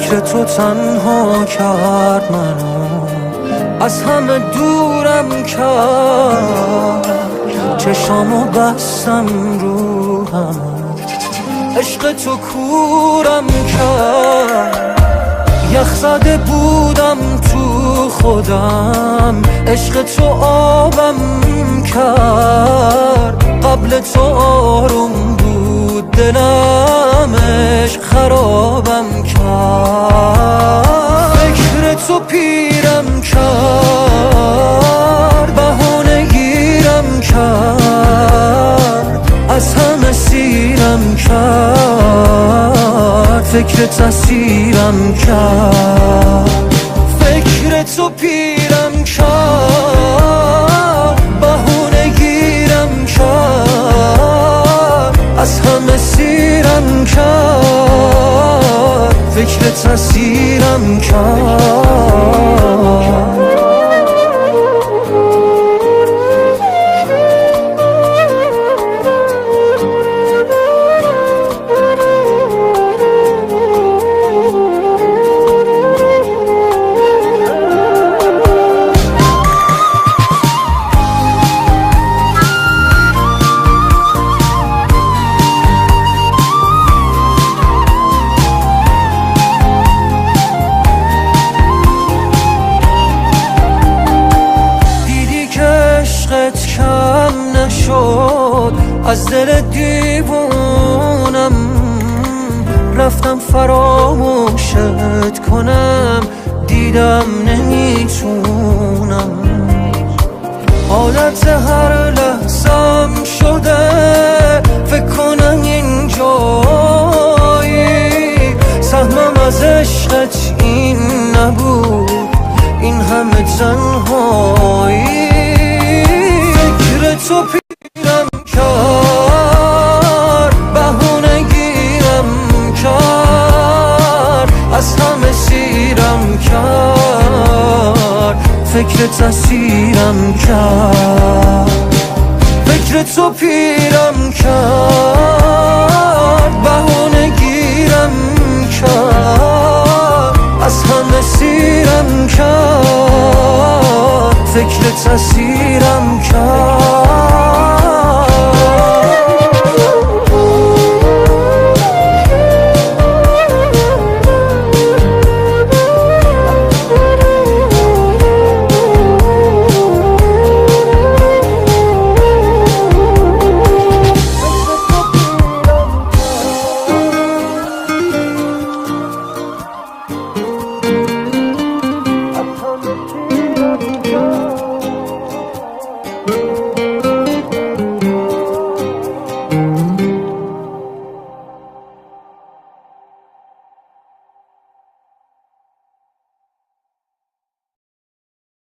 فکر تو تنها کرد منو، از همه دورم کرد. چشامو بستم رو هم، عشق تو کورم کرد. یخ زده بودم تو خودم، عشق تو آبم کرد. قبل تو آروم بود دلم، عشق خرابم کرد. فکر تو پیرم کرد، بهانه گیرم کرد، از همه سیرم کرد. فکر تسیرم کرد. فکر تو پیرم کرد، بهونه گیرم کرد، از همه سیرم کرد. فکر تسیرم کرد. کم نشد از دل دیوونم، رفتم فراموشت کنم، دیدم نمیتونم. حالت هر لحظم شده فکر کنم اینجایی. سهمم از عشقت این نبود، این همه تنهایی. تو پیرم کرد، بهونه گیرم کرد، از همه سیرم کرد. فکر تسیرم کرد. فکر تو پیرم کرد، بهونه گیرم کرد، از همه سیرم کرد. فکر تسیرم